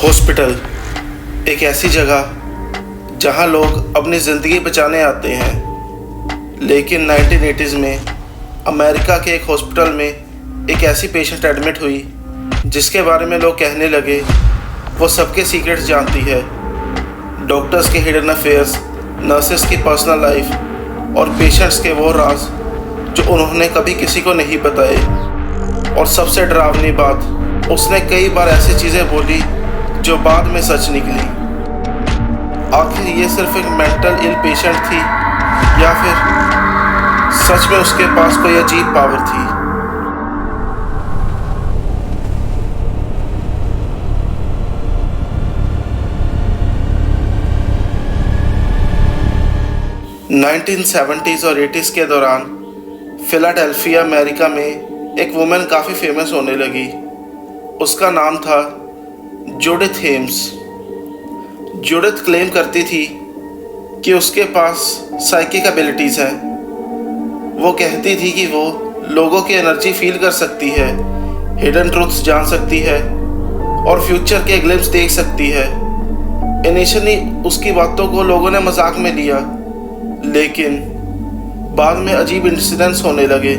Hospital एक ऐसी जगह जहां लोग अपनी ज़िंदगी बचाने आते हैं, लेकिन 1980s में अमेरिका के एक हॉस्पिटल में एक ऐसी पेशेंट एडमिट हुई जिसके बारे में लोग कहने लगे वो सबके सीक्रेट्स जानती है। डॉक्टर्स के हिडन अफेयर्स, नर्सेस की पर्सनल लाइफ और पेशेंट्स के वो राज जो उन्होंने कभी किसी को नहीं बताए। और सबसे डरावनी बात, उसने कई बार ऐसी चीज़ें बोली जो बाद में सच निकली। आखिर ये सिर्फ एक मेंटल इल पेशेंट थी या फिर सच में उसके पास कोई अजीब पावर थी? नाइनटीन 70s और 80s के दौरान फिलाडेल्फिया अमेरिका में एक वुमेन काफ़ी फेमस होने लगी। उसका नाम था जूडिथ हेम्स। जूडिथ क्लेम करती थी कि उसके पास साइकिक एबिलिटीज़ हैं। वो कहती थी कि वो लोगों की एनर्जी फील कर सकती है, हिडन ट्रूथ्स जान सकती है और फ्यूचर के ग्लिम्स देख सकती है। इनिशियली उसकी बातों को लोगों ने मजाक में लिया, लेकिन बाद में अजीब इंसिडेंट्स होने लगे।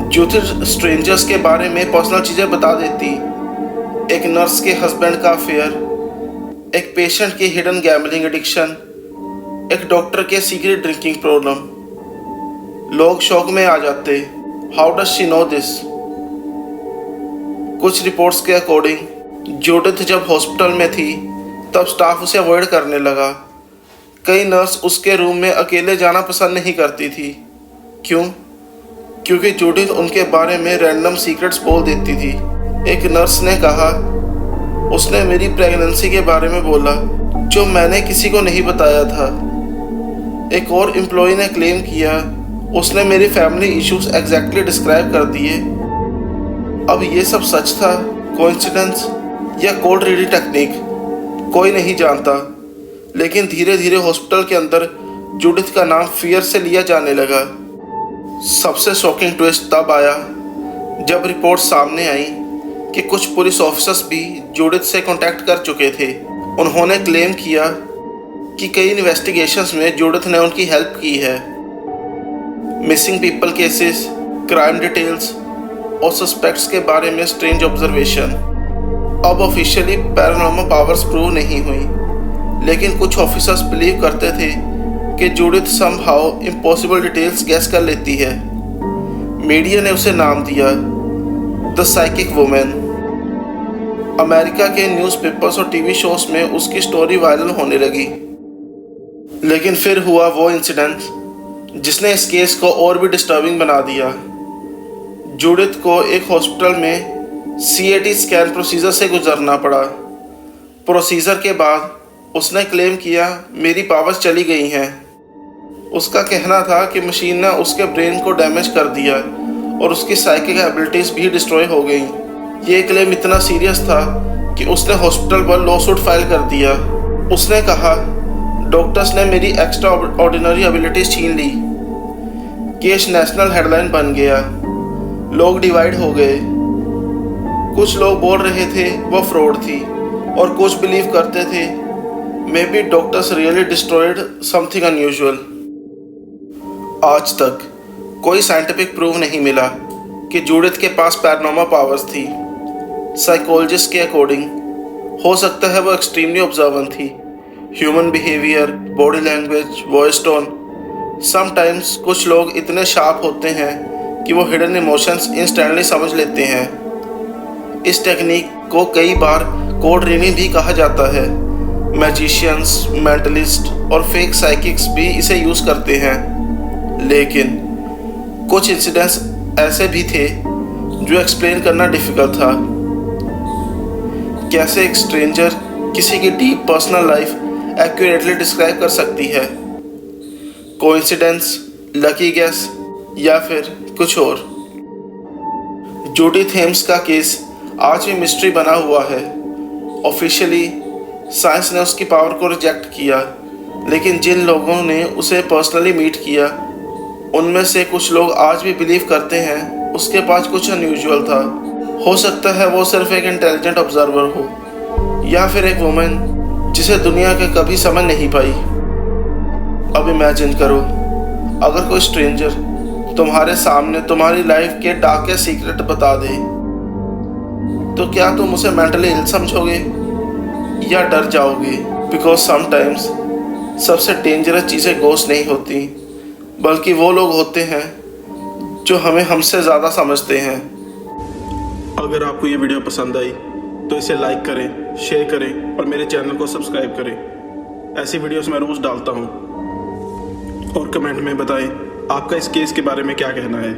जूडिथ स्ट्रेंजर्स के बारे में पर्सनल चीज़ें बता देती, एक नर्स के हस्बैंड का अफेयर, एक पेशेंट की हिडन गैम्बलिंग एडिक्शन, एक डॉक्टर के सीक्रेट ड्रिंकिंग प्रॉब्लम। लोग शौक में आ जाते, how does she know this? कुछ रिपोर्ट्स के अकॉर्डिंग जूडिथ जब हॉस्पिटल में थी तब स्टाफ उसे अवॉइड करने लगा। कई नर्स उसके रूम में अकेले जाना पसंद नहीं करती थी। क्यों? क्योंकि जूडिथ उनके बारे में रैंडम सीक्रेट्स बोल देती थी। एक नर्स ने कहा, उसने मेरी प्रेगनेंसी के बारे में बोला जो मैंने किसी को नहीं बताया था। एक और एम्प्लॉय ने क्लेम किया, उसने मेरी फैमिली इश्यूज एग्जैक्टली डिस्क्राइब कर दिए। अब ये सब सच था, कोइंसिडेंस या कोल्ड रीडिंग टेक्निक, कोई नहीं जानता। लेकिन धीरे धीरे हॉस्पिटल के अंदर जूडिथ का नाम फियर से लिया जाने लगा। सबसे शॉकिंग ट्विस्ट तब आया जब रिपोर्ट सामने आई कि कुछ पुलिस ऑफिसर्स भी जूडिथ से कांटेक्ट कर चुके थे। उन्होंने क्लेम किया कि कई इन्वेस्टिगेशंस में जूडिथ ने उनकी हेल्प की है। Missing people cases, crime details और सस्पेक्ट्स के बारे में स्ट्रेंज ऑब्जर्वेशन। अब ऑफिशियली पैरानॉर्मल पावर्स प्रूव नहीं हुई, लेकिन कुछ ऑफिसर्स बिलीव करते थे कि Judith somehow impossible details gas कर लेती है। मीडिया ने उसे नाम दिया द साइकिक वुमेन। अमेरिका के न्यूज़पेपर्स और टीवी शोज में उसकी स्टोरी वायरल होने लगी। लेकिन फिर हुआ वो इंसिडेंट जिसने इस केस को और भी डिस्टर्बिंग बना दिया। जूडिथ को एक हॉस्पिटल में CAT स्कैन प्रोसीजर से गुजरना पड़ा। प्रोसीजर के बाद उसने क्लेम किया, मेरी पावर्स चली गई हैं। उसका कहना था कि मशीन ने उसके ब्रेन को डैमेज कर दिया और उसकी साइकिक एबिलिटीज़ भी डिस्ट्रॉय हो गई। ये क्लेम इतना सीरियस था कि उसने हॉस्पिटल पर लॉसूट फाइल कर दिया। उसने कहा, डॉक्टर्स ने मेरी एक्स्ट्रा ऑर्डिनरी एबिलिटीज़ छीन ली। केस नेशनल हेडलाइन बन गया। लोग डिवाइड हो गए। कुछ लोग बोल रहे थे वो फ्रॉड थी और कुछ बिलीव करते थे may be doctors really destroyed something unusual. आज तक कोई साइंटिफिक प्रूफ नहीं मिला कि जूडिथ के पास पैरानॉर्मल पावर्स थी। साइकोलॉजिस्ट के अकॉर्डिंग हो सकता है वो एक्सट्रीमली ऑब्जर्वेंट थी। Human behaviour, body language, voice tone. Sometimes कुछ लोग इतने शार्प होते हैं कि वो हिडन इमोशंस इंस्टेंटली समझ लेते हैं। इस टेक्निक को कई बार कोड रीडिंग भी कहा जाता है। मैजिशियंस, मेंटलिस्ट और फेक साइकिक्स भी इसे यूज़ करते हैं। लेकिन कुछ इंसिडेंट्स ऐसे भी थे जो एक्सप्लेन करना डिफ़िकल्ट था। कैसे एक स्ट्रेंजर किसी की deep personal life accurately describe कर सकती है? कोइंसिडेंस, लकी गेस या फिर कुछ और? जूडिथ हेम्स का केस आज भी मिस्ट्री बना हुआ है। ऑफिशियली साइंस ने उसकी पावर को रिजेक्ट किया, लेकिन जिन लोगों ने उसे पर्सनली मीट किया उनमें से कुछ लोग आज भी बिलीव करते हैं उसके पास कुछ अनयूजुअल था। हो सकता है वो सिर्फ एक इंटेलिजेंट ऑब्जर्वर हो। या फिर एक वुमन जिसे दुनिया के कभी समझ नहीं पाई। अब इमेजिन करो, अगर कोई स्ट्रेंजर तुम्हारे सामने तुम्हारी लाइफ के डार्केस्ट सीक्रेट बता दे, तो क्या तुम उसे मेंटली इल समझोगे या डर जाओगे? बिकॉज समटाइम्स सबसे डेंजरस चीज़ें गोस्ट नहीं होती, बल्कि वो लोग होते हैं जो हमें हमसे ज़्यादा समझते हैं। अगर आपको ये वीडियो पसंद आई तो इसे लाइक करें, शेयर करें और मेरे चैनल को सब्सक्राइब करें। ऐसी वीडियोस मैं रोज़ डालता हूँ। और कमेंट में बताएं आपका इस केस के बारे में क्या कहना है।